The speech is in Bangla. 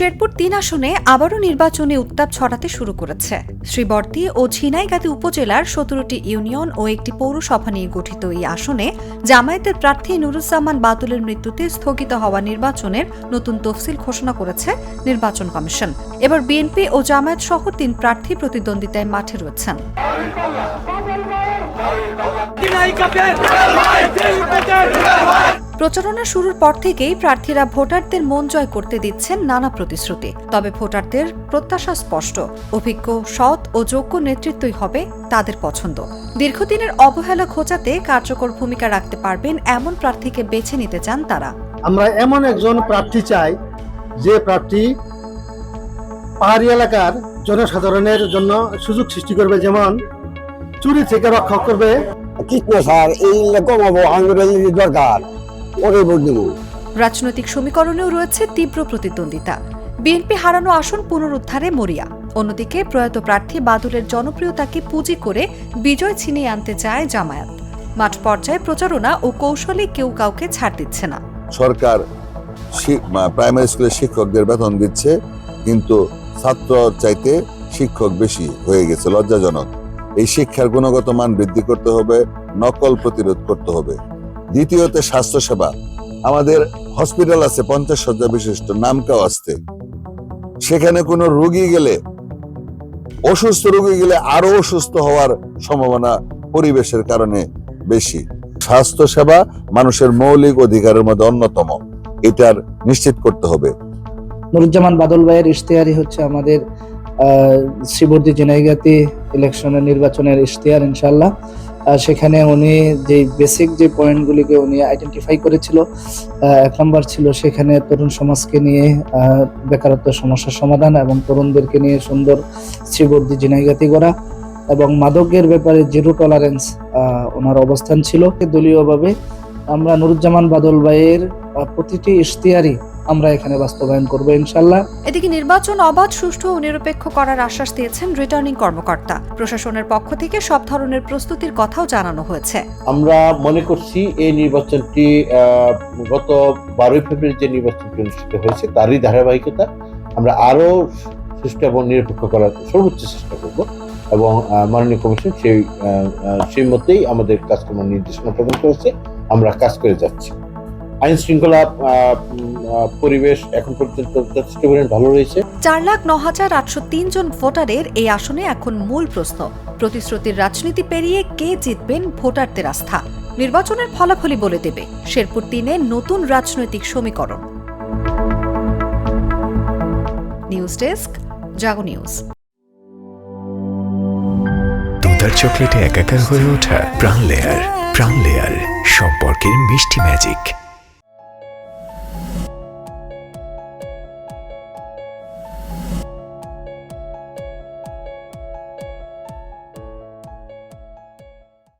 শেরপুর ৩ আসনে আবারও নির্বাচনে উত্তাপ ছড়াতে শুরু করেছে। শ্রীবর্দী ও ঝিনাইগাতী উপজেলার ১৭টি ইউনিয়ন ও একটি পৌরসভা নিয়ে গঠিত এই আসনে জামায়াতের প্রার্থী নুরুজ্জামান বাদলের মৃত্যুতে স্থগিত হওয়া নির্বাচনের নতুন তফসিল ঘোষণা করেছে নির্বাচন কমিশন। এবার বিএনপি ও জামায়াত সহ ৩ প্রার্থী প্রতিদ্বন্দ্বিতায় মাঠে রয়েছেন। প্রচারণা শুরুর পর থেকেই প্রার্থীরা ভোটারদের মন জয় করতে দিচ্ছেন নানা প্রতিশ্রুতি। তবে ভোটারদের প্রত্যাশা স্পষ্ট, অভিজ্ঞ, সৎ ও যোগ্য নেতৃত্বই হবে তাদের পছন্দ। দীর্ঘদিনের অবহেলা ঘোচাতে কার্যকর ভূমিকা রাখতে পারবেন এমন প্রার্থীকে বেছে নিতে চান তারা। আমরা এমন একজন প্রার্থী চাই যে প্রার্থী পাহাড়ি এলাকার জনসাধারণের জন্য সুযোগ সৃষ্টি করবে, যেমন চুরি থেকে রক্ষা করবে। কীটনাশক এই কমাবো, আঙুরের দরকার। রাজনৈতিক সমীকরণেও রয়েছে তীব্র প্রতিদ্বন্দ্বিতা। বিএনপি হারানো আসন পুনরুদ্ধারে মরিয়া, অন্যদিকে প্রয়াত প্রার্থী বাদলের জনপ্রিয়তাকে পুঁজি করে বিজয় ছিনিয়ে আনতে চায় জামায়াত। মাঠ পর্যায়ে প্রচারণা ও কৌশলে কেউ কাউকে ছাড় দিচ্ছে না। সরকার প্রাইমারি স্কুলের শিক্ষকদের বেতন দিচ্ছে, কিন্তু ছাত্র চাইতে শিক্ষক বেশি হয়ে গেছে, লজ্জাজনক। এই শিক্ষার গুণগত মান বৃদ্ধি করতে হবে, নকল প্রতিরোধ করতে হবে। দ্বিতীয়ত স্বাস্থ্যসেবা, আমাদের হসপিটাল আছে 50 শয্যা বিশিষ্ট, নামকাও আসতে, সেখানে কোনো রোগী গেলে, অসুস্থ রোগী গেলে আরো অসুস্থ হওয়ার সম্ভাবনা পরিবেশের কারণে বেশি। স্বাস্থ্যসেবা মানুষের মৌলিক অধিকারের মধ্যে অন্যতম, এটার নিশ্চিত করতে হবে। নুরুজ্জামান বাদল ভাইয়ের ইশতেহারই হচ্ছে আমাদের শ্রীবর্দী ঝিনাইগাতী ইলেকশনের নির্বাচনের ইশতেহার ইনশাআল্লাহ। সেখানে উনি যে বেসিক যে পয়েন্টগুলিকে উনি আইডেন্টিফাই করেছিল, 1 নম্বর ছিল সেখানে তরুণ সমাজকে নিয়ে বেকারত্ব সমস্যার সমাধান এবং তরুণদেরকে নিয়ে সুন্দর শ্রীবর্দী ঝিনাইগাতী গড়া, এবং মাদকের ব্যাপারে জিরো টলারেন্স ওনার অবস্থান ছিল। দলীয়ভাবে আমরা নুরুজ্জামান বাদল ভাইয়ের প্রতিটি ইশতেহারই আমরা এখানে বাস্তবায়ন করব ইনশাআল্লাহ। এদিকে নির্বাচন অবাধ, সুষ্ঠু ও নিরপেক্ষ করার আশ্বাস দিয়েছেন রিটার্নিং কর্মকর্তা। প্রশাসনের পক্ষ থেকে সব ধরনের প্রস্তুতির কথাও জানানো হয়েছে। আমরা মনে করছি এই নির্বাচনটি গত 12 ফেব্রুয়ারি যে নির্বাচনটি অনুষ্ঠিত হয়েছে তারই ধারাবাহিকতা। আমরা আরো সুষ্ঠু এবং নিরপেক্ষ করার সর্বোচ্চ চেষ্টা করব, এবং মাননীয় কমিশন সেই মতেই আমাদের কাজকর্ম নির্দেশনা প্রদান করেছে। আমরা কাজ করে যাচ্ছি। আইন শৃঙ্খলা পরিবেশ এখন পর্যন্ত যথেষ্ট ভালো রয়েছে। 4,09,803 জন ভোটারের এই আসনে এখন মূল প্রশ্ন, প্রতিশ্রুতির রাজনীতি পেরিয়ে কে জিতবেন ভোটারদের আস্থা। নির্বাচনের ফলাফলই বলে দেবে শেরপুর 3-এ নতুন রাজনৈতিক সমীকরণ। নিউজ ডেস্ক, জাগো নিউজ। দুধার চকলেটে একাকার হয়ে ওঠা প্রাণ লেয়ার সম্পর্কের মিষ্টি ম্যাজিক।